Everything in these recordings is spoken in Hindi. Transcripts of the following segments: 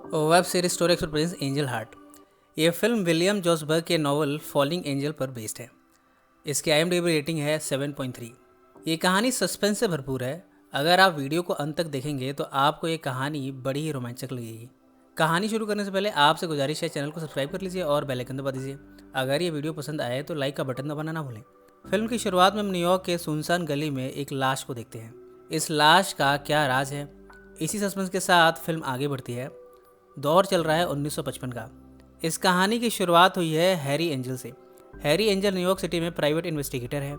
Web series story expert Prince angel heart. ये फिल्म विलियम जोसबर्ग के नॉवल फॉलिंग एंजल पर बेस्ड है। इसकी IMDb रेटिंग है 7.3। ये कहानी सस्पेंस से भरपूर है। अगर आप वीडियो को अंत तक देखेंगे तो आपको ये कहानी बड़ी ही रोमांचक लगेगी। कहानी शुरू करने से पहले आपसे गुजारिश है, चैनल को सब्सक्राइब कर लीजिए और बेल आइकन दबा दीजिए। अगर ये वीडियो पसंद आए तो लाइक का बटन दबाना ना भूलें। फिल्म की शुरुआत में हम न्यूयॉर्क के सुनसान गली में एक लाश को देखते हैं। इस लाश का क्या राज है, इसी सस्पेंस के साथ फिल्म आगे बढ़ती है। दौर चल रहा है 1955 का। इस कहानी की शुरुआत हुई है हैरी एंजल से। हैरी एंजल न्यूयॉर्क सिटी में प्राइवेट इन्वेस्टिगेटर है।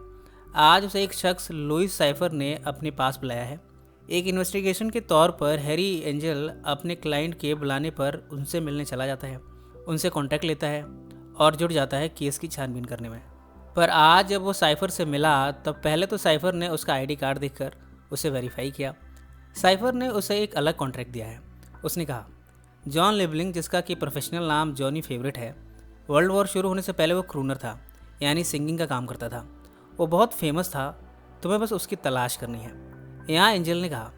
आज उसे एक शख्स लुइस साइफर ने अपने पास बुलाया है। एक इन्वेस्टिगेशन के तौर पर हैरी एंजल अपने क्लाइंट के बुलाने पर उनसे मिलने चला जाता है, उनसे कॉन्टैक्ट लेता है और जुड़ जाता है केस की छानबीन करने में। पर आज जब वो साइफर से मिला तब पहले तो साइफर ने उसका ID कार्ड देखकर उसे वेरीफाई किया। साइफर ने उसे एक अलग कॉन्ट्रैक्ट दिया है। उसने कहा, जॉन लिबलिंग, जिसका कि प्रोफेशनल नाम जॉनी फेवरेट है, वर्ल्ड वॉर शुरू होने से पहले वो क्रूनर था, यानी सिंगिंग का काम करता था। वो बहुत फेमस था, तुम्हें बस उसकी तलाश करनी है। यहाँ एंजल ने कहा,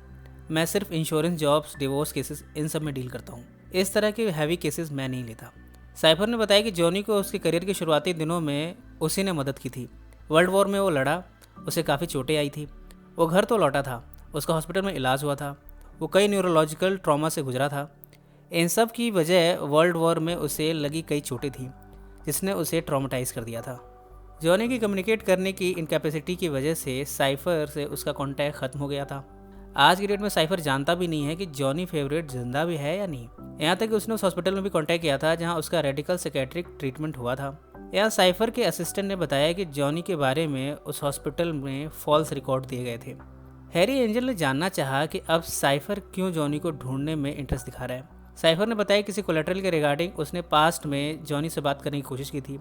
मैं सिर्फ इंश्योरेंस जॉब्स, डिवोर्स केसेस, इन सब में डील करता हूँ। इस तरह के हैवी केसेस मैं नहीं लेता। साइफर ने बताया कि जॉनी को उसके करियर के शुरुआती दिनों में उसी ने मदद की थी। वर्ल्ड वॉर में वो लड़ा, उसे काफ़ी चोटें आई थी। वो घर तो लौटा था, उसका हॉस्पिटल में इलाज हुआ था। वो कई न्यूरोलॉजिकल ट्रॉमा से गुजरा था। इन सब की वजह वर्ल्ड वॉर में उसे लगी कई चोटें थी, जिसने उसे ट्रॉमेटाइज कर दिया था। जॉनी की कम्युनिकेट करने की इनकैपेसिटी की वजह से साइफर से उसका कांटेक्ट ख़त्म हो गया था। आज की डेट में साइफर जानता भी नहीं है कि जॉनी फेवरेट जिंदा भी है या नहीं। यहाँ तक कि उसने उस हॉस्पिटल में भी कांटेक्ट किया था जहाँ उसका रेडिकल साइकेट्रिक ट्रीटमेंट हुआ था। यहाँ साइफर के असिस्टेंट ने बताया कि जॉनी के बारे में उस हॉस्पिटल में फॉल्स रिकॉर्ड दिए गए थे। हैरी एंजल ने जानना चाहा कि अब साइफर क्यों जॉनी को ढूंढने में इंटरेस्ट दिखा रहा है। साइफर ने बताया किसी कोलेटरल के रिगार्डिंग उसने पास्ट में जॉनी से बात करने की कोशिश की थी,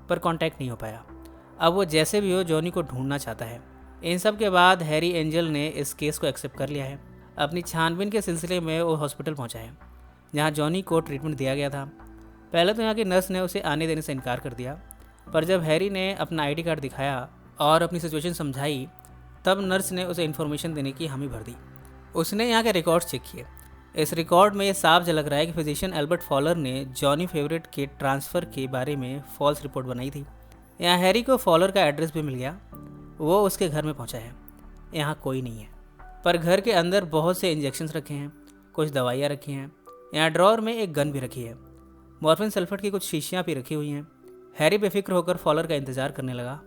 पर कांटेक्ट नहीं हो पाया। अब वो जैसे भी हो जॉनी को ढूंढना चाहता है। इन सब के बाद हैरी एंजल ने इस केस को एक्सेप्ट कर लिया है। अपनी छानबीन के सिलसिले में वो हॉस्पिटल पहुंचा है जहां जॉनी को ट्रीटमेंट दिया गया था। पहले तो यहाँ की नर्स ने उसे आने देने से इनकार कर दिया, पर जब हैरी ने अपना ID कार्ड दिखाया और अपनी सिचुएशन समझाई तब नर्स ने उसे इन्फॉर्मेशन देने की हामी भर दी। उसने यहाँ के रिकॉर्ड्स चेक किए। इस रिकॉर्ड में ये साफ झलक रहा है कि फिजिशियन एल्बर्ट फॉलर ने जॉनी फेवरेट के ट्रांसफ़र के बारे में फॉल्स रिपोर्ट बनाई थी। यहाँ हैरी को फॉलर का एड्रेस भी मिल गया। वो उसके घर में पहुंचा है। यहाँ कोई नहीं है, पर घर के अंदर बहुत से इंजेक्शन्स रखे हैं, कुछ दवाइयाँ रखी हैं। यहाँ ड्रॉर में एक गन भी रखी है। मॉर्फिन सल्फेट की कुछ शीशियाँ भी रखी हुई हैं। हैरी बेफिक्र होकर फॉलर का इंतज़ार करने लगा।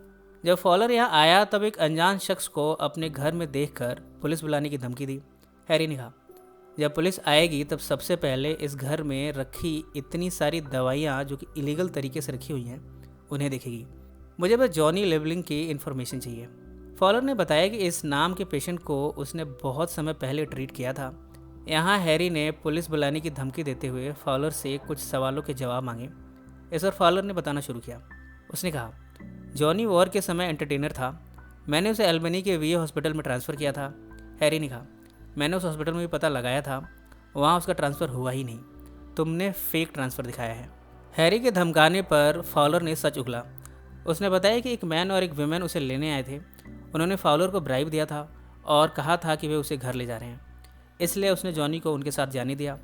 जब फॉलर यहाँ आया तब एक अनजान शख्स को अपने घर में देखकर पुलिस बुलाने की धमकी दी। हैरी ने कहा, जब पुलिस आएगी तब सबसे पहले इस घर में रखी इतनी सारी दवाइयाँ जो कि इलीगल तरीके से रखी हुई हैं उन्हें देखेगी। मुझे बस जॉनी लिबलिंग की इन्फॉर्मेशन चाहिए। फॉलर ने बताया कि इस नाम के पेशेंट को उसने बहुत समय पहले ट्रीट किया था। यहाँ हैरी ने पुलिस बुलाने की धमकी देते हुए फॉलर से कुछ सवालों के जवाब मांगे। इस पर फॉलर ने बताना शुरू किया। उसने कहा, जॉनी वॉर के समय एंटरटेनर था। मैंने उसे एल्बनी के VA हॉस्पिटल में ट्रांसफ़र किया था। हैरी ने कहा, मैंने उस हॉस्पिटल में भी पता लगाया था, वहाँ उसका ट्रांसफ़र हुआ ही नहीं। तुमने फेक ट्रांसफ़र दिखाया है। हैरी के धमकाने पर फॉलर ने सच उगला। उसने बताया कि एक मैन और एक वुमेन उसे लेने आए थे। उन्होंने फॉलर को ब्राइब दिया था और कहा था कि वे उसे घर ले जा रहे हैं, इसलिए उसने जॉनी को उनके साथ जाने दिया।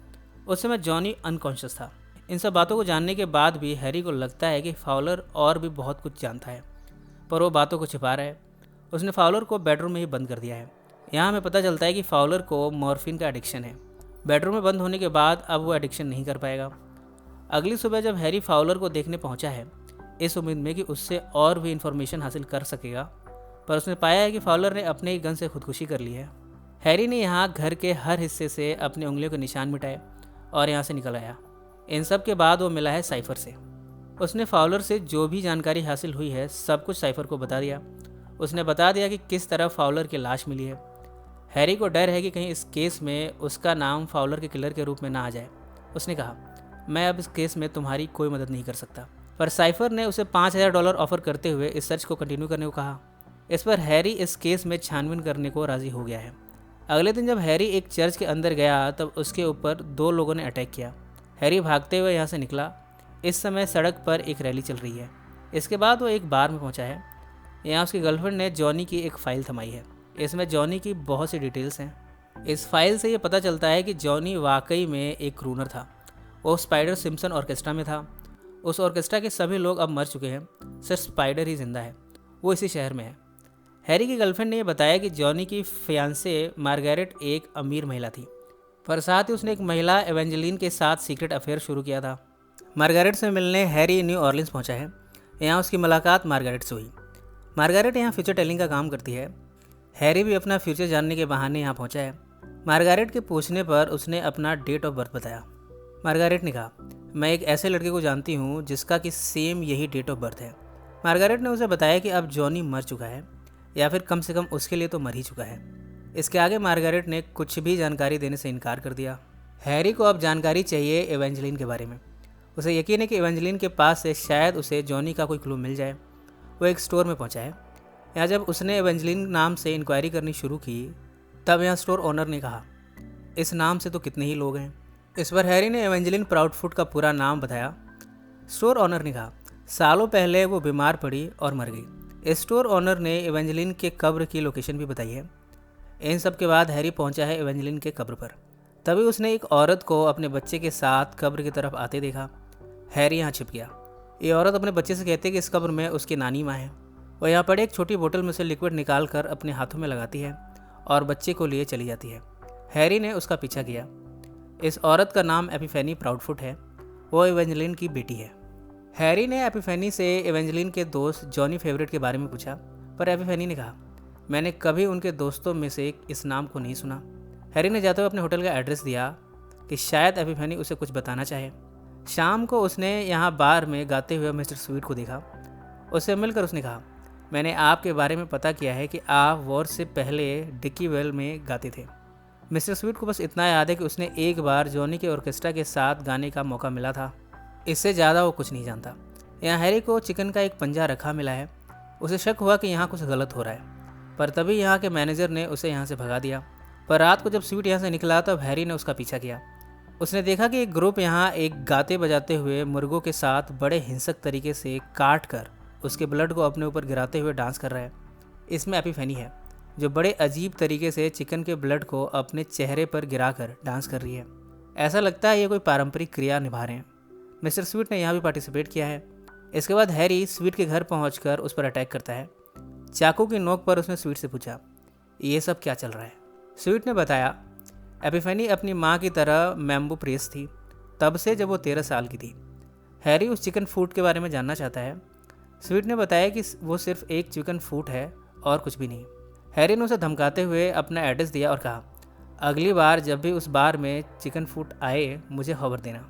उस समय जॉनी अनकॉन्शियस था। इन सब बातों को जानने के बाद भी हैरी को लगता है कि फॉलर और भी बहुत कुछ जानता है, पर वो बातों को छिपा रहा है। उसने फॉलर को बेडरूम में ही बंद कर दिया है। यहाँ हमें पता चलता है कि फॉलर को मॉर्फिन का एडिक्शन है। बेडरूम में बंद होने के बाद अब वो एडिक्शन नहीं कर पाएगा। अगली सुबह जब हैरी फॉलर को देखने पहुँचा है, इस उम्मीद में कि उससे और भी इन्फॉर्मेशन हासिल कर सकेगा, पर उसने पाया है कि फॉलर ने अपने ही गन से खुदकुशी कर ली है। हैरी ने यहाँ घर के हर हिस्से से अपनी उंगलियों के निशान मिटाए और यहाँ से निकल आया। इन सब के बाद वो मिला है साइफर से। उसने फॉलर से जो भी जानकारी हासिल हुई है सब कुछ साइफर को बता दिया। उसने बता दिया कि किस तरह फॉलर की लाश मिली है। हैरी को डर है कि कहीं इस केस में उसका नाम फॉलर के किलर के रूप में ना आ जाए। उसने कहा, मैं अब इस केस में तुम्हारी कोई मदद नहीं कर सकता। पर साइफर ने उसे $5000 ऑफर करते हुए इस सर्च को कंटिन्यू करने को कहा। इस पर हैरी इस केस में छानबीन करने को राज़ी हो गया है। अगले दिन जब हैरी एक चर्च के अंदर गया तब उसके ऊपर 2 लोगों ने अटैक किया। हैरी भागते हुए यहाँ से निकला। इस समय सड़क पर एक रैली चल रही है। इसके बाद वो एक बार में पहुँचा है। यहाँ उसकी गर्लफ्रेंड ने जॉनी की एक फ़ाइल थमाई है। इसमें जॉनी की बहुत सी डिटेल्स हैं। इस फाइल से ये पता चलता है कि जॉनी वाकई में एक क्रूनर था वो स्पाइडर सिम्पसन ऑर्केस्ट्रा में था। उस ऑर्केस्ट्रा के सभी लोग अब मर चुके हैं, सिर्फ स्पाइडर ही जिंदा है। वो इसी शहर में है। हैरी की गर्लफ्रेंड ने यह बताया कि जॉनी की फियांसे मार्गारेट एक अमीर महिला थी, पर साथ ही उसने एक महिला एवेंजेलिन के साथ सीक्रेट अफेयर शुरू किया था। मार्गारेट से मिलने हैरी न्यू ऑर्लिन्स पहुंचा है। यहाँ उसकी मुलाकात मार्गारेट से हुई। मार्गारेट यहाँ फ्यूचर टेलिंग का काम करती है। हैरी भी अपना फ्यूचर जानने के बहाने यहाँ पहुंचा है। मार्गारेट के पूछने पर उसने अपना डेट ऑफ बर्थ बताया। मार्गारेट ने कहा, मैं एक ऐसे लड़के को जानती हूँ जिसका कि सेम यही डेट ऑफ बर्थ है। मार्गारेट ने उसे बताया कि अब जॉनी मर चुका है, या फिर कम से कम उसके लिए तो मर ही चुका है। इसके आगे मार्गारेट ने कुछ भी जानकारी देने से इनकार कर दिया। हैरी को अब जानकारी चाहिए एवेंजेलिन के बारे में। उसे यकीन है कि एवेंजेलिन के पास से शायद उसे जॉनी का कोई क्लू मिल जाए। वो एक स्टोर में पहुंचा है। यहाँ जब उसने एवेंजेलिन नाम से इंक्वायरी करनी शुरू की, तब यहाँ स्टोर ओनर ने कहा, इस नाम से तो कितने ही लोग हैं। इस पर हैरी ने एवेंजेलिन प्राउडफुट का पूरा नाम बताया। स्टोर ओनर ने कहा, सालों पहले वो बीमार पड़ी और मर गई। स्टोर ओनर ने एवेंजेलिन के कब्र की लोकेशन भी बताई है। इन सब के बाद हैरी पहुंचा है एवेंजेलिन के कब्र पर। तभी उसने एक औरत को अपने बच्चे के साथ कब्र की तरफ आते देखा। हैरी यहाँ छिप गया। ये औरत अपने बच्चे से कहती है कि इस कब्र में उसकी नानी माँ है। वह यहाँ पड़े एक छोटी बोतल में से लिक्विड निकाल कर अपने हाथों में लगाती है और बच्चे को लिए चली जाती है। हैरी ने उसका पीछा किया। इस औरत का नाम एपिफेनी प्राउडफुट है। वो एवेंजेलिन की बेटी है। हैरी ने एपिफेनी से एवेंजेलिन के दोस्त जॉनी फेवरेट के बारे में पूछा, पर एपिफेनी ने कहा, मैंने कभी उनके दोस्तों में से इस नाम को नहीं सुना। हैरी ने जाते हुए अपने होटल का एड्रेस दिया कि शायद एपिफेनी उसे कुछ बताना चाहे। शाम को उसने यहाँ बार में गाते हुए मिस्टर स्वीट को देखा। उससे मिलकर उसने कहा, मैंने आपके बारे में पता किया है कि आप वॉर से पहले डिकी वेल में गाते थे। मिस्टर स्वीट को बस इतना याद है कि उसने एक बार जॉनी के ऑर्केस्ट्रा के साथ गाने का मौका मिला था। इससे ज़्यादा वो कुछ नहीं जानता। यहाँ हैरी को चिकन का एक पंजा रखा मिला है। उसे शक हुआ कि यहाँ कुछ गलत हो रहा है, पर तभी यहाँ के मैनेजर ने उसे यहाँ से भगा दिया। पर रात को जब स्वीट यहाँ से निकला तब हैरी ने उसका पीछा किया। उसने देखा कि एक ग्रुप यहाँ एक गाते बजाते हुए मुर्गों के साथ बड़े हिंसक तरीके से काट कर उसके ब्लड को अपने ऊपर गिराते हुए डांस कर रहा है। इसमें एपिफेनी है, जो बड़े अजीब तरीके से चिकन के ब्लड को अपने चेहरे पर गिराकर डांस कर रही है। ऐसा लगता है ये कोई पारंपरिक क्रिया निभा रहे हैं। मिस्टर स्वीट ने यहाँ भी पार्टिसिपेट किया है। इसके बाद हैरी स्वीट के घर पहुंचकर उस पर अटैक करता है। चाकू की नोक पर उसने स्वीट से पूछा, ये सब क्या चल रहा है। स्वीट ने बताया, एपिफेनी अपनी माँ की तरह मैम्बू प्रेस थी, तब से जब वो 13 साल की थी। हैरी उस चिकन फूड के बारे में जानना चाहता है। स्वीट ने बताया कि वो सिर्फ एक चिकन फूड है और कुछ भी नहीं। हैरी ने उसे धमकाते हुए अपना एड्रेस दिया और कहा, अगली बार जब भी उस बार में चिकन फूड आए मुझे खबर देना।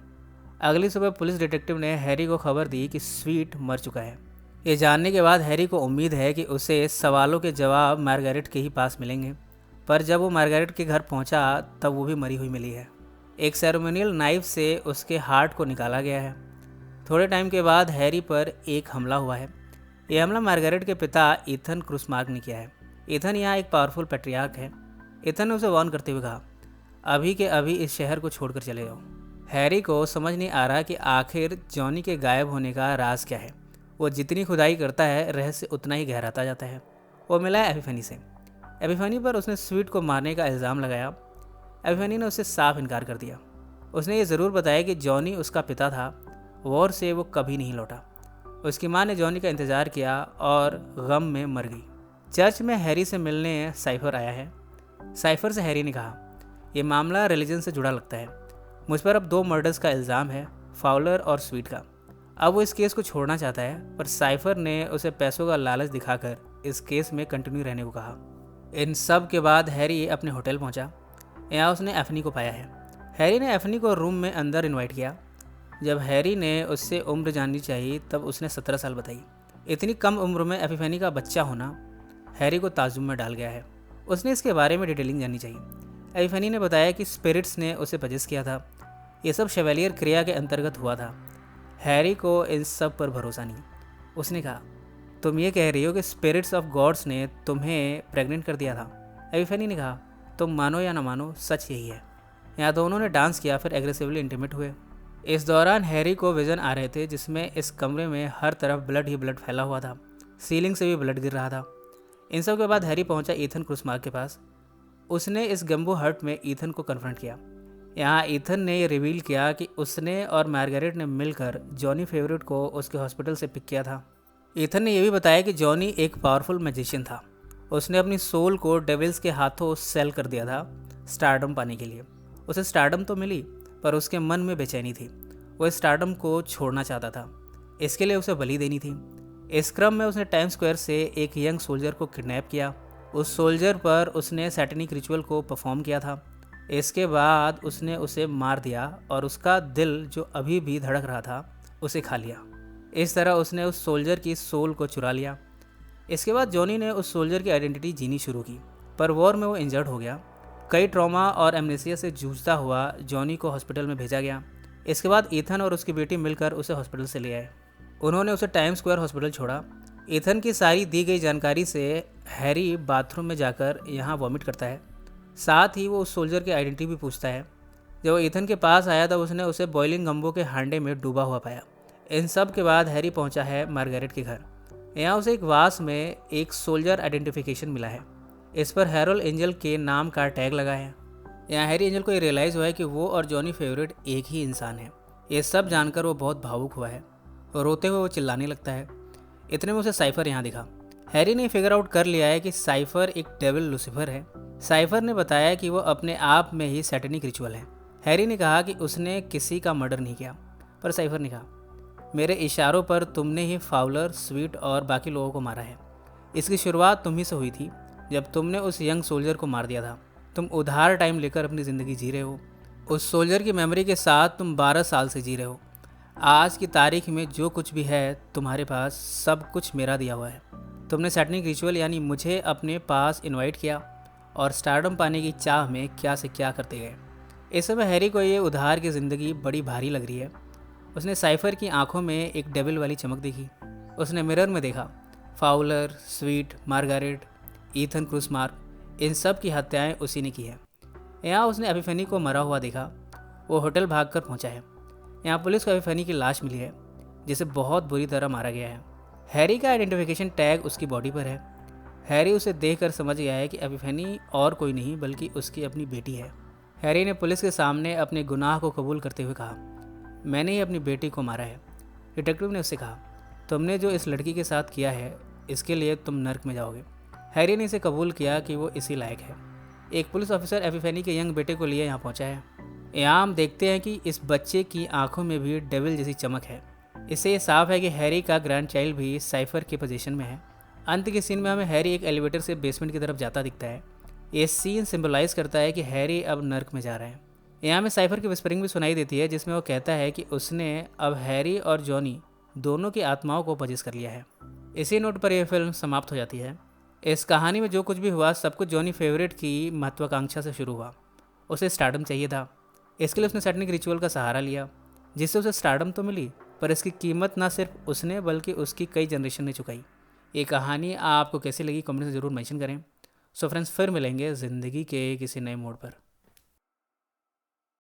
अगली सुबह पुलिस डिटेक्टिव ने हैरी को खबर दी कि स्वीट मर चुका है। ये जानने के बाद हैरी को उम्मीद है कि उसे सवालों के जवाब मार्गारेट के ही पास मिलेंगे, पर जब वो मार्गारेट के घर पहुंचा तब वो भी मरी हुई मिली है। एक सेरेमोनियल नाइफ से उसके हार्ट को निकाला गया है। थोड़े टाइम के बाद हैरी पर एक हमला हुआ है। यह हमला मार्गारेट के पिता ईथन क्रूसमार्क ने किया है। ईथन यहाँ एक पावरफुल पैट्रियार्क है। ईथन ने उसे वार्न करते हुए कहा, अभी के अभी इस शहर को छोड़कर चले जाओ। हैरी को समझ नहीं आ रहा कि आखिर जॉनी के गायब होने का राज क्या है। वो जितनी खुदाई करता है रहस्य उतना ही गहराता जाता है। वो मिला है एपिफेनी से। एपिफेनी पर उसने स्वीट को मारने का इल्ज़ाम लगाया। एपिफेनी ने उससे साफ इनकार कर दिया। उसने ये ज़रूर बताया कि जॉनी उसका पिता था। वॉर से वो कभी नहीं लौटा। उसकी माँ ने जॉनी का इंतज़ार किया और गम में मर गई। चर्च में हैरी से मिलने साइफर आया है। साइफर से हैरी ने कहा, यह मामला रिलीजन से जुड़ा लगता है। मुझ पर अब 2 मर्डर्स का इल्ज़ाम है, फाउलर और स्वीट का। अब वो इस केस को छोड़ना चाहता है, पर साइफर ने उसे पैसों का लालच दिखाकर इस केस में कंटिन्यू रहने को कहा। इन सब के बाद हैरी अपने होटल पहुंचा। यहाँ उसने एफनी को पाया है। हैरी ने एफनी को रूम में अंदर इनवाइट किया। जब हैरी ने उससे उम्र जाननी चाहिए तब उसने 17 साल बताई। इतनी कम उम्र में एपिफेनी का बच्चा होना हैरी को ताज्जुब में डाल गया है। उसने इसके बारे में डिटेलिंग जाननी चाहिए। एपिफेनी ने बताया कि स्पिरिट्स ने उसे पजेस किया था। ये सब शेवेलियर क्रिया के अंतर्गत हुआ था। हैरी को इन सब पर भरोसा नहीं। उसने कहा, तुम ये कह रही हो कि स्पिरिट्स ऑफ गॉड्स ने तुम्हें प्रेग्नेंट कर दिया था। एपिफेनी ने कहा, तुम मानो या ना मानो सच यही है। यहाँ दोनों ने डांस किया, फिर एग्रेसिवली इंटीमेट हुए। इस दौरान हैरी को विजन आ रहे थे जिसमें इस कमरे में हर तरफ ब्लड ही ब्लड फैला हुआ था। सीलिंग से भी ब्लड गिर रहा था। इन सब के बाद हैरी पहुंचा ईथन क्रूसमार्क के पास। उसने इस गम्बो हट में ईथन को कन्फ्रंट किया। यहाँ ईथन ने ये रिवील किया कि उसने और मार्गरेट ने मिलकर जॉनी फेवरेट को उसके हॉस्पिटल से पिक किया था। ईथन ने यह भी बताया कि जॉनी एक पावरफुल मैजिशियन था। उसने अपनी सोल को डेविल्स के हाथों सेल कर दिया था स्टारडम पाने के लिए। उसे स्टारडम तो मिली, पर उसके मन में बेचैनी थी। वो स्टारडम को छोड़ना चाहता था। इसके लिए उसे बलि देनी थी। इस क्रम में उसने टाइम स्क्वायर से एक यंग सोल्जर को किडनैप किया। उस सोल्जर पर उसने सैटेनिक रिचुअल को परफॉर्म किया था। इसके बाद उसने उसे मार दिया और उसका दिल जो अभी भी धड़क रहा था उसे खा लिया। इस तरह उसने उस सोल्जर की सोल को चुरा लिया। इसके बाद जॉनी ने उस सोल्जर की आइडेंटिटी जीनी शुरू की, पर वॉर में वो इंजर्ड हो गया। कई ट्रॉमा और एमनेसिया से जूझता हुआ जॉनी को हॉस्पिटल में भेजा गया। इसके बाद ईथन और उसकी बेटी मिलकर उसे हॉस्पिटल से ले आए। उन्होंने उसे टाइम स्क्वायर हॉस्पिटल छोड़ा। ईथन की सारी दी गई जानकारी से हैरी बाथरूम में जाकर यहाँ वॉमिट करता है। साथ ही वो उस सोल्जर की आइडेंटिटी भी पूछता है। जब वो ईथन के पास आया तब उसने उसे बॉइलिंग गंबो के हांडे में डूबा हुआ पाया। इन सब के बाद हैरी पहुंचा है मार्गरेट के घर। यहाँ उसे एक वास में एक सोल्जर आइडेंटिफिकेशन मिला है। इस पर हैरोल्ड एंजल के नाम का टैग लगा है। यहाँ हैरी एंजल को ये रियलाइज़ हुआ है कि वो और जॉनी फेवरेट एक ही इंसान है। ये सब जानकर वो बहुत भावुक हुआ है और रोते हुए वो चिल्लाने लगता है। इतने में उसे साइफर यहाँ दिखा। हैरी ने फिगर आउट कर लिया है कि साइफर एक डेविल लूसीफर है। साइफर ने बताया कि वो अपने आप में ही सैटेनिक रिचुअल है। हैरी ने कहा कि उसने किसी का मर्डर नहीं किया, पर साइफर ने कहा, मेरे इशारों पर तुमने ही फाउलर, स्वीट और बाकी लोगों को मारा है। इसकी शुरुआत तुम ही से हुई थी जब तुमने उस यंग सोल्जर को मार दिया था। तुम उधार टाइम लेकर अपनी ज़िंदगी जी रहे हो। उस सोल्जर की मेमोरी के साथ तुम 12 साल से जी रहे हो। आज की तारीख में जो कुछ भी है तुम्हारे पास, सब कुछ मेरा दिया हुआ है। तुमने सैटेनिक रिचुअल यानी मुझे अपने पास इनवाइट किया और स्टारडम पाने की चाह में क्या से क्या करते गए। इस समय हैरी को ये उधार की ज़िंदगी बड़ी भारी लग रही है। उसने साइफर की आंखों में एक डेविल वाली चमक देखी। उसने मिरर में देखा फाउलर, स्वीट, मार्गारेट, ईथन क्रूसमार्क, इन सब की हत्याएं उसी ने की है। यहाँ उसने एपिफेनी को मरा हुआ देखा। वो होटल भागकर पहुंचा है। यहाँ पुलिस को एपिफेनी की लाश मिली है जिसे बहुत बुरी तरह मारा गया है। हैरी का आइडेंटिफिकेशन टैग उसकी बॉडी पर है। हैरी उसे देखकर समझ गया है कि एपिफेनी और कोई नहीं बल्कि उसकी अपनी बेटी है। हैरी ने पुलिस के सामने अपने गुनाह को कबूल करते हुए कहा, मैंने ही अपनी बेटी को मारा है। डिटेक्टिव ने उससे कहा, तुमने जो इस लड़की के साथ किया है इसके लिए तुम नर्क में जाओगे। हैरी ने इसे कबूल किया कि वो इसी लायक है। एक पुलिस ऑफिसर एपिफेनी के यंग बेटे को लिए यहाँ पहुँचा है। यहाँ हम देखते हैं कि इस बच्चे की आंखों में भी डेविल जैसी चमक है। इससे ये साफ है कि हैरी का ग्रैंड चाइल्ड भी साइफर के पोजीशन में है। अंत के सीन में हमें हैरी एक एलिवेटर से बेसमेंट की तरफ जाता दिखता है। ये सीन सिंबलाइज करता है कि हैरी अब नर्क में जा रहा है। यहाँ में साइफर की विस्परिंग भी सुनाई देती है जिसमें वो कहता है कि उसने अब हैरी और जॉनी दोनों की आत्माओं को पजेस कर लिया है। इसी नोट पर यह फिल्म समाप्त हो जाती है। इस कहानी में जो कुछ भी हुआ सब कुछ जॉनी फेवरेट की महत्वाकांक्षा से शुरू हुआ। उसे स्टारडम चाहिए था। इसके लिए उसने सैटेनिक रिचुअल का सहारा लिया, जिससे उसे स्टारडम तो मिली, पर इसकी कीमत ना सिर्फ उसने बल्कि उसकी कई जनरेशन ने चुकाई। ये कहानी आपको कैसी लगी कमेंट में ज़रूर मेंशन करें। सो फ्रेंड्स, फिर मिलेंगे ज़िंदगी के किसी नए मोड़ पर।